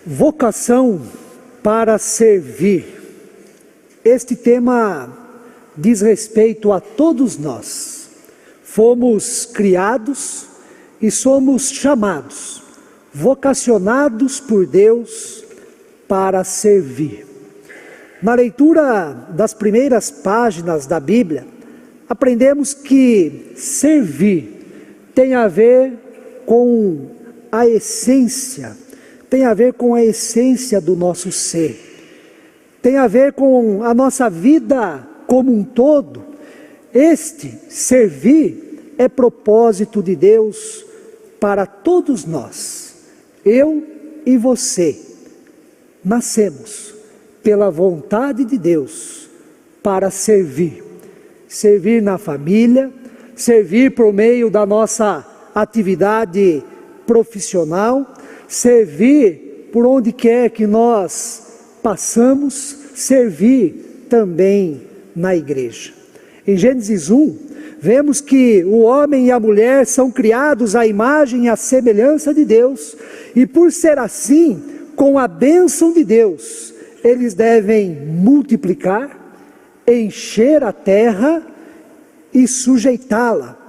Vocação para servir. Este tema diz respeito a todos nós. Fomos criados e somos chamados, vocacionados por Deus para servir. Na leitura das primeiras páginas da Bíblia, aprendemos que servir tem a ver com a essência, tem a ver com a essência do nosso ser, tem a ver com a nossa vida como um todo. Este servir é propósito de Deus para todos nós. Eu e você nascemos pela vontade de Deus para servir. Servir na família, servir por meio da nossa atividade profissional, servir por onde quer que nós passamos, servir também na igreja. Em Gênesis 1, vemos que o homem e a mulher são criados à imagem e à semelhança de Deus, e por ser assim, com a bênção de Deus, eles devem multiplicar, encher a terra e sujeitá-la.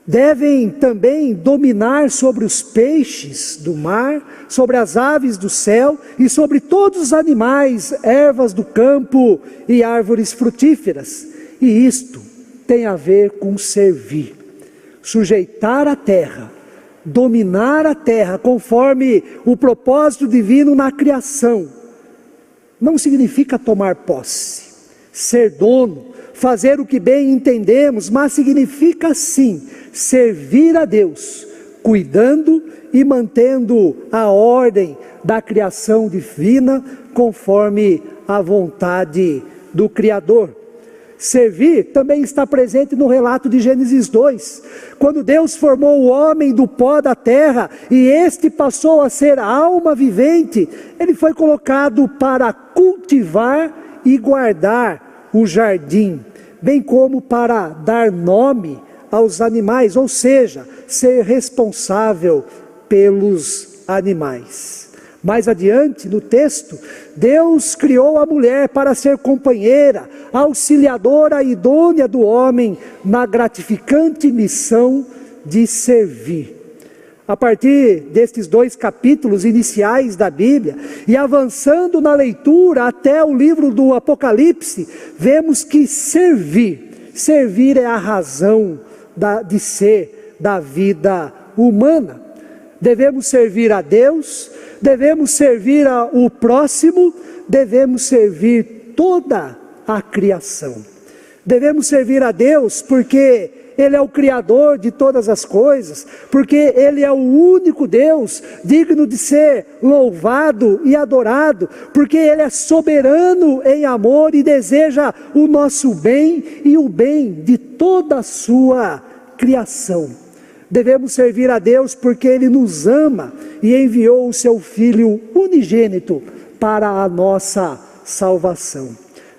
Devem também dominar sobre os peixes do mar, sobre as aves do céu e sobre todos os animais, ervas do campo e árvores frutíferas. E isto tem a ver com servir, sujeitar a terra, dominar a terra conforme o propósito divino na criação. Não significa tomar posse, ser dono, fazer o que bem entendemos, mas significa sim servir a Deus, cuidando e mantendo a ordem da criação divina conforme a vontade do Criador. Servir também está presente no relato de Gênesis 2, quando Deus formou o homem do pó da terra e este passou a ser alma vivente. Ele foi colocado para cultivar e guardar o jardim, bem como para dar nome aos animais, ou seja, ser responsável pelos animais. Mais adiante no texto, Deus criou a mulher para ser companheira, auxiliadora idônea do homem na gratificante missão de servir. A partir destes 2 capítulos iniciais da Bíblia, e avançando na leitura até o livro do Apocalipse, vemos que servir é a razão de ser da vida humana. Devemos servir a Deus, devemos servir ao próximo, devemos servir toda a criação. Devemos servir a Deus porque Ele é o Criador de todas as coisas, porque Ele é o único Deus digno de ser louvado e adorado, porque Ele é soberano em amor e deseja o nosso bem e o bem de toda a sua criação. Devemos servir a Deus porque Ele nos ama e enviou o Seu Filho unigênito para a nossa salvação.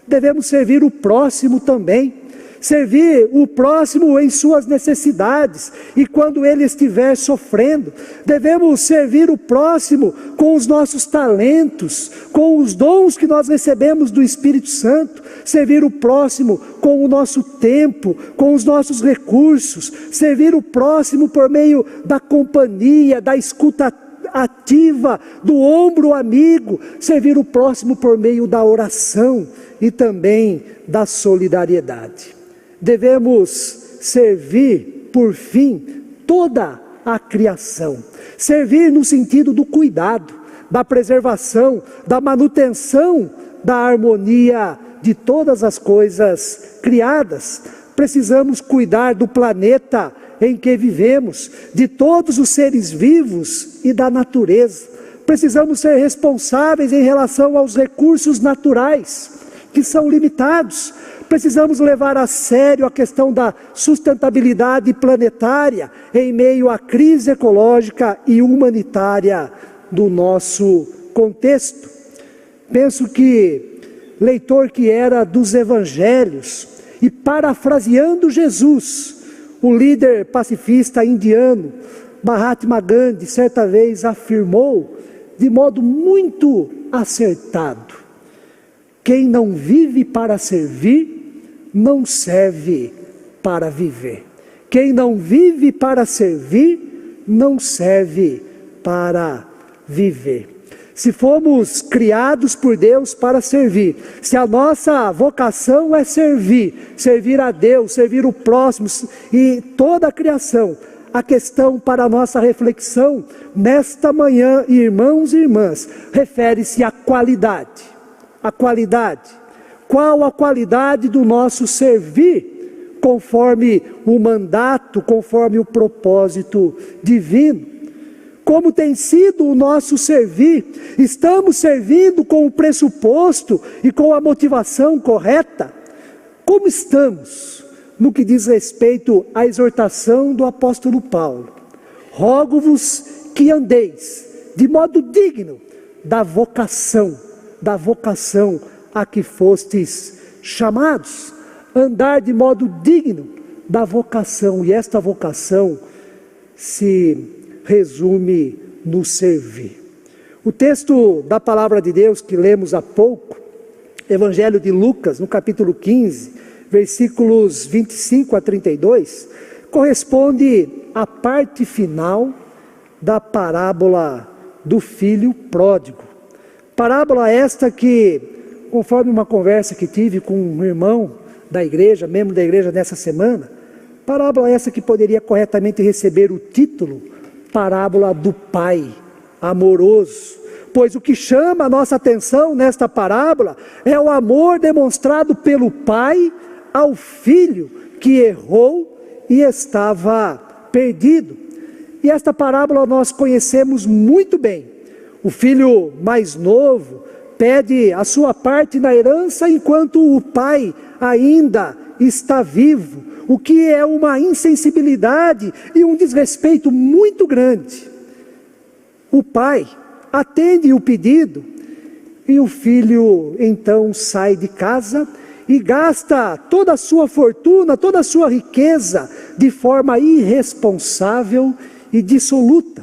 Devemos servir o próximo também, servir o próximo em suas necessidades e quando ele estiver sofrendo. Devemos servir o próximo com os nossos talentos, com os dons que nós recebemos do Espírito Santo, servir o próximo com o nosso tempo, com os nossos recursos, servir o próximo por meio da companhia, da escuta ativa, do ombro amigo, servir o próximo por meio da oração e também da solidariedade. Devemos servir, por fim, toda a criação. Servir no sentido do cuidado, da preservação, da manutenção, da harmonia de todas as coisas criadas. Precisamos cuidar do planeta em que vivemos, de todos os seres vivos e da natureza. Precisamos ser responsáveis em relação aos recursos naturais, que são limitados. Precisamos levar a sério a questão da sustentabilidade planetária em meio à crise ecológica e humanitária do nosso contexto. Penso que leitor que era dos evangelhos, e parafraseando Jesus, o líder pacifista indiano Mahatma Gandhi certa vez afirmou de modo muito acertado: quem não vive para servir, não serve para viver. Quem não vive para servir, não serve para viver. Se fomos criados por Deus para servir, se a nossa vocação é servir a Deus, servir o próximo e toda a criação, a questão para a nossa reflexão nesta manhã, irmãos e irmãs, refere-se à qualidade. A qualidade. Qual a qualidade do nosso servir, conforme o mandato, conforme o propósito divino? Como tem sido o nosso servir? Estamos servindo com o pressuposto e com a motivação correta? Como estamos no que diz respeito à exortação do apóstolo Paulo? Rogo-vos que andeis de modo digno da vocação a que fostes chamados. Andar de modo digno da vocação, e esta vocação se resume no servir. O texto da palavra de Deus que lemos há pouco, Evangelho de Lucas, no capítulo 15, versículos 25 a 32, corresponde à parte final da parábola do filho pródigo. Parábola esta que, conforme uma conversa que tive com um irmão da igreja, membro da igreja nessa semana, parábola essa que poderia corretamente receber o título parábola do pai amoroso, pois o que chama a nossa atenção nesta parábola é o amor demonstrado pelo pai ao filho que errou e estava perdido. E esta parábola nós conhecemos muito bem. O filho mais novo pede a sua parte na herança enquanto o pai ainda está vivo, o que é uma insensibilidade e um desrespeito muito grande. O pai atende o pedido e o filho então sai de casa e gasta toda a sua fortuna, toda a sua riqueza de forma irresponsável e dissoluta.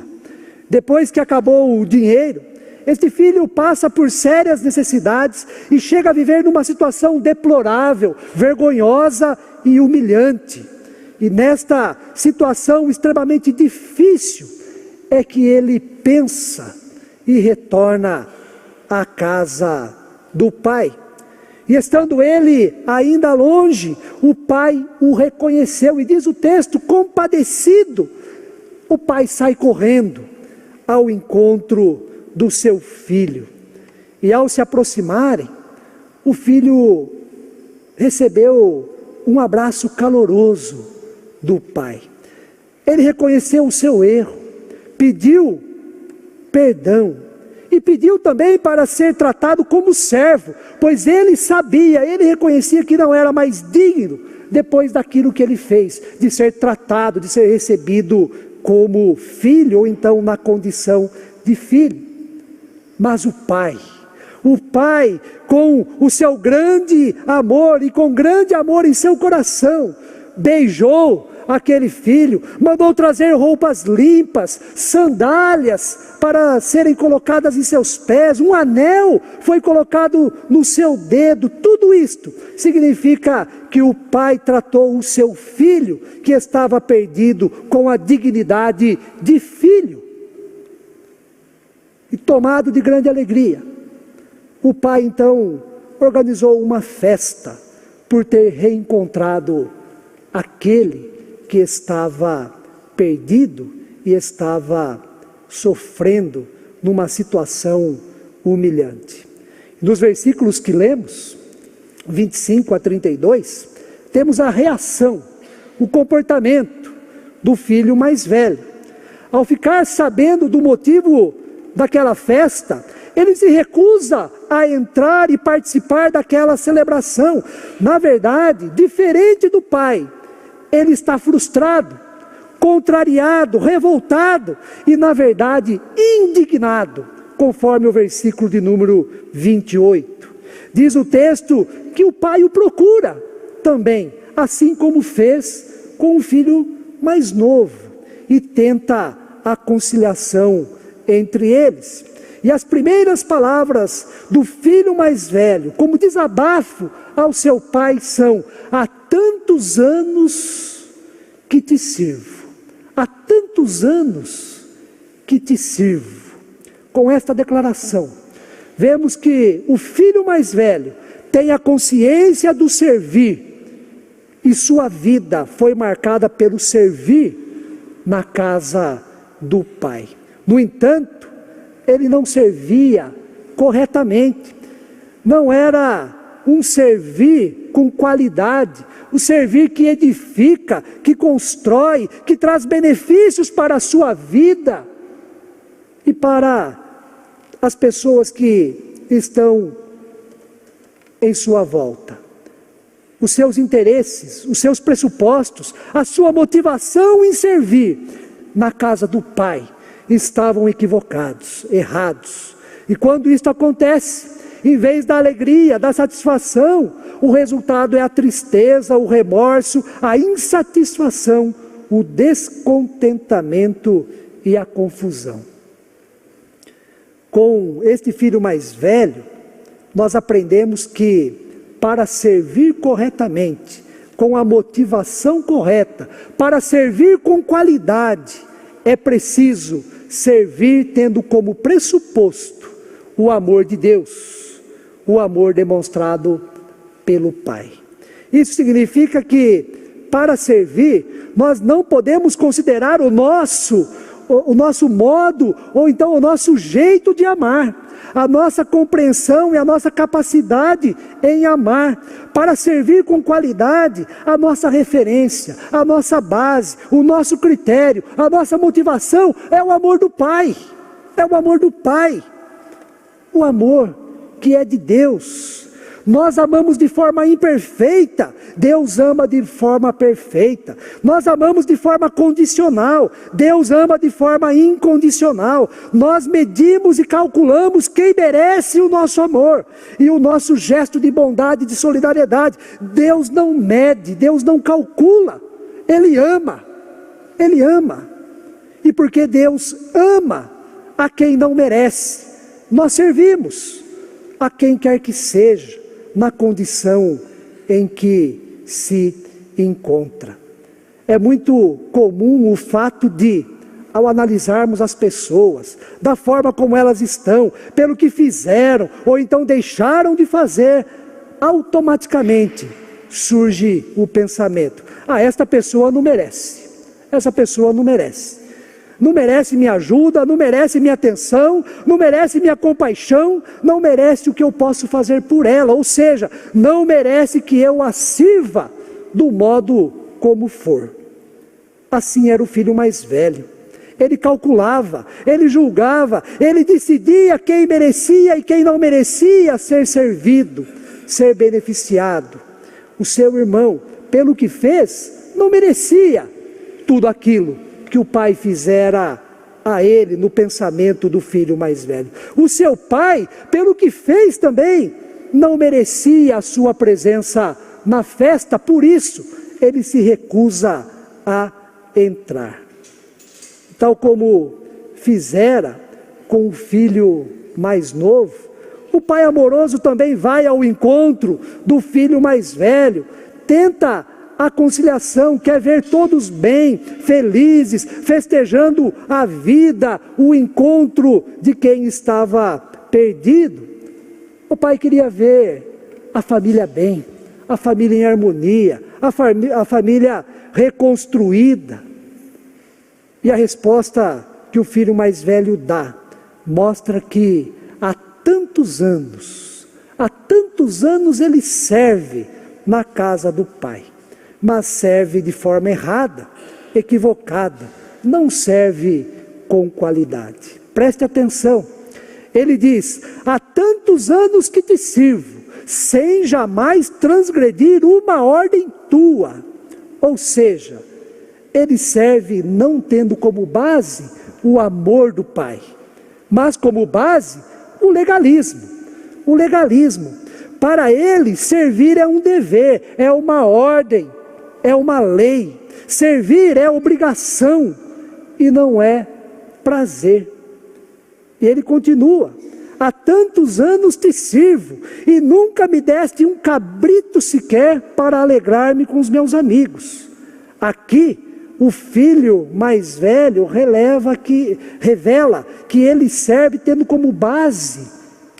Depois que acabou o dinheiro, este filho passa por sérias necessidades e chega a viver numa situação deplorável, vergonhosa e humilhante. E nesta situação extremamente difícil é que ele pensa e retorna à casa do pai. E estando ele ainda longe, o pai o reconheceu e diz o texto, compadecido, o pai sai correndo ao encontro do seu filho. E ao se aproximarem, o filho recebeu um abraço caloroso do pai. Ele reconheceu o seu erro, pediu perdão e pediu também para ser tratado como servo, pois ele sabia, ele reconhecia que não era mais digno, depois daquilo que ele fez, de ser tratado, de ser recebido como filho, ou então na condição de filho. Mas o pai com o seu grande amor e com grande amor em seu coração, beijou aquele filho, mandou trazer roupas limpas, sandálias para serem colocadas em seus pés, um anel foi colocado no seu dedo. Tudo isto significa que o pai tratou o seu filho, que estava perdido, com a dignidade de filho. E tomado de grande alegria, o pai então organizou uma festa por ter reencontrado aquele que estava perdido e estava sofrendo numa situação humilhante. Nos versículos que lemos, 25 a 32, temos a reação, o comportamento do filho mais velho. Ao ficar sabendo do motivo daquela festa, ele se recusa a entrar e participar daquela celebração. Na verdade, diferente do pai, ele está frustrado, contrariado, revoltado e, na verdade, indignado conforme o versículo de número 28. Diz o texto que o pai o procura também, assim como fez com o filho mais novo, e tenta a conciliação entre eles. E as primeiras palavras do filho mais velho, como desabafo ao seu pai, são: há tantos anos que te sirvo, há tantos anos que te sirvo. Com esta declaração, vemos que o filho mais velho tem a consciência do servir, e sua vida foi marcada pelo servir na casa do pai. No entanto, ele não servia corretamente, não era um servir com qualidade, um servir que edifica, que constrói, que traz benefícios para a sua vida e para as pessoas que estão em sua volta. Os seus interesses, os seus pressupostos, a sua motivação em servir na casa do pai estavam equivocados, errados. E quando isto acontece, em vez da alegria, da satisfação, o resultado é a tristeza, o remorso, a insatisfação, o descontentamento e a confusão. Com este filho mais velho, nós aprendemos que para servir corretamente, com a motivação correta, para servir com qualidade, é preciso servir tendo como pressuposto o amor de Deus, o amor demonstrado pelo Pai. Isso significa que, para servir, nós não podemos considerar o nosso modo, ou então o nosso jeito de amar, a nossa compreensão e a nossa capacidade em amar. Para servir com qualidade, a nossa referência, a nossa base, o nosso critério, a nossa motivação é o amor do Pai, é o amor do Pai, o amor que é de Deus. Nós amamos de forma imperfeita, Deus ama de forma perfeita. Nós amamos de forma condicional, Deus ama de forma incondicional. Nós medimos e calculamos quem merece o nosso amor e o nosso gesto de bondade e de solidariedade. Deus não mede, Deus não calcula, Ele ama, Ele ama. E porque Deus ama a quem não merece, nós servimos a quem quer que seja, na condição em que se encontra. É muito comum o fato de, ao analisarmos as pessoas, da forma como elas estão, pelo que fizeram, ou então deixaram de fazer, automaticamente surge o pensamento: esta pessoa não merece, essa pessoa não merece. Não merece minha ajuda, não merece minha atenção, não merece minha compaixão, não merece o que eu posso fazer por ela, ou seja, não merece que eu a sirva do modo como for. Assim era o filho mais velho. Ele calculava, ele julgava, ele decidia quem merecia e quem não merecia ser servido, ser beneficiado. O seu irmão, pelo que fez, não merecia tudo aquilo que o pai fizera a ele no pensamento do filho mais velho. O seu pai, pelo que fez também, não merecia a sua presença na festa, por isso ele se recusa a entrar. Tal como fizera com o filho mais novo, o pai amoroso também vai ao encontro do filho mais velho, tenta a conciliação, quer ver todos bem, felizes, festejando a vida, o encontro de quem estava perdido. O pai queria ver a família bem, a família em harmonia, a família reconstruída. E a resposta que o filho mais velho dá, mostra que há tantos anos ele serve na casa do pai. Mas serve de forma errada, equivocada, não serve com qualidade. Preste atenção, ele diz: há tantos anos que te sirvo, sem jamais transgredir uma ordem tua. Ou seja, ele serve não tendo como base o amor do pai, mas como base, o legalismo. O legalismo. Para ele, servir é um dever, é uma ordem, é uma lei. Servir é obrigação e não é prazer. E ele continua: há tantos anos te sirvo e nunca me deste um cabrito sequer para alegrar-me com os meus amigos. Aqui o filho mais velho revela que ele serve tendo como base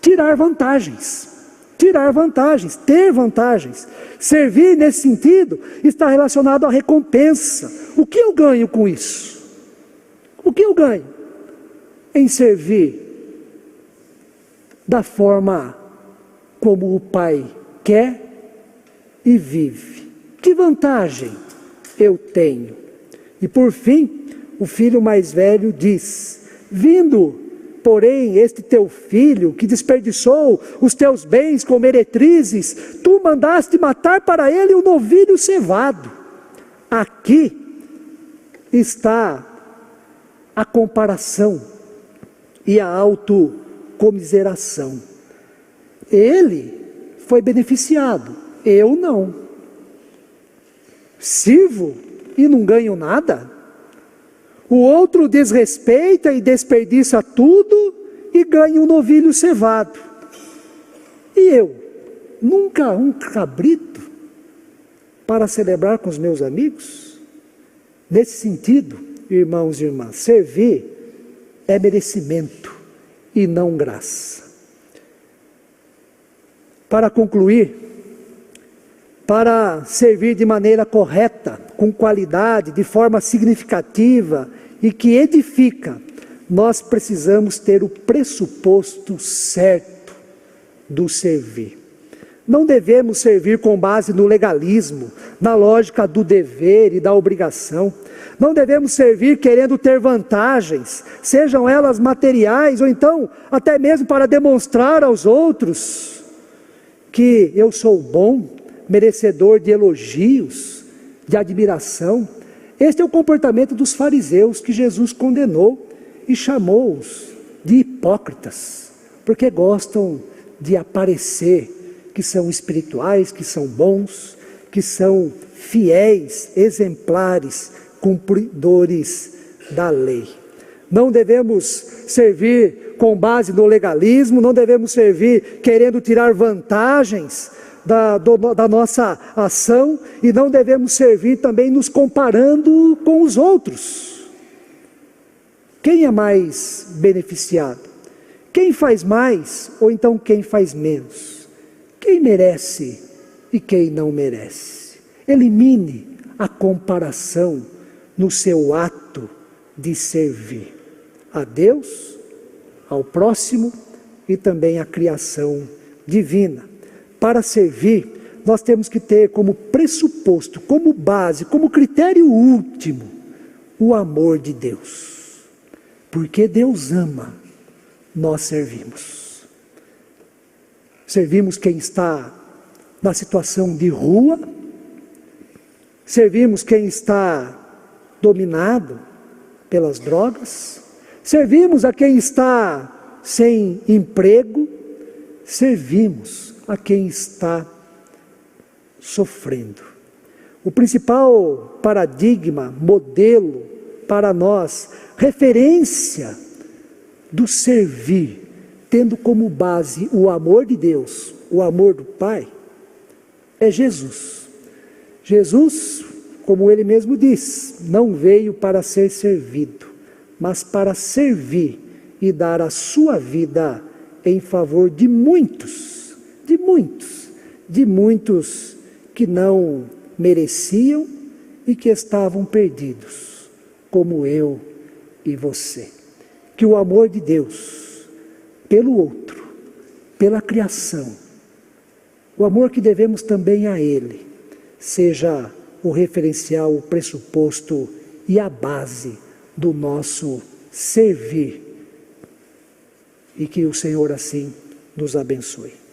tirar vantagens, ter vantagens. Servir nesse sentido está relacionado à recompensa. O que eu ganho com isso? O que eu ganho em servir da forma como o Pai quer e vive? Que vantagem eu tenho? E por fim, o filho mais velho diz: vindo, porém, este teu filho, que desperdiçou os teus bens com meretrizes, tu mandaste matar para ele o novilho cevado. Aqui está a comparação e a autocomiseração. Ele foi beneficiado, eu não. Sirvo e não ganho nada. O outro desrespeita e desperdiça tudo e ganha um novilho cevado. E eu? Nunca um cabrito para celebrar com os meus amigos? Nesse sentido, irmãos e irmãs, servir é merecimento e não graça. Para concluir, para servir de maneira correta, com qualidade, de forma significativa e que edifica, nós precisamos ter o pressuposto certo do servir. Não devemos servir com base no legalismo, na lógica do dever e da obrigação. Não devemos servir querendo ter vantagens, sejam elas materiais ou então até mesmo para demonstrar aos outros que eu sou bom, merecedor de elogios, de admiração. Este é o comportamento dos fariseus que Jesus condenou e chamou-os de hipócritas, porque gostam de aparecer que são espirituais, que são bons, que são fiéis, exemplares, cumpridores da lei. Não devemos servir com base no legalismo, não devemos servir querendo tirar vantagens da nossa ação, e não devemos servir também nos comparando com os outros. Quem é mais beneficiado? Quem faz mais ou então quem faz menos? Quem merece e quem não merece? Elimine a comparação no seu ato de servir a Deus, ao próximo e também à criação divina. Para servir, nós temos que ter como pressuposto, como base, como critério último, o amor de Deus. Porque Deus ama, nós servimos. Servimos quem está na situação de rua, servimos quem está dominado pelas drogas, servimos a quem está sem emprego, servimos a quem está sofrendo. O principal paradigma, modelo para nós, referência do servir, tendo como base o amor de Deus, o amor do Pai, é Jesus. Jesus, como ele mesmo diz, não veio para ser servido, mas para servir e dar a sua vida em favor de muitos que não mereciam e que estavam perdidos, como eu e você. Que o amor de Deus pelo outro, pela criação, o amor que devemos também a Ele, seja o referencial, o pressuposto e a base do nosso servir. E que o Senhor assim nos abençoe.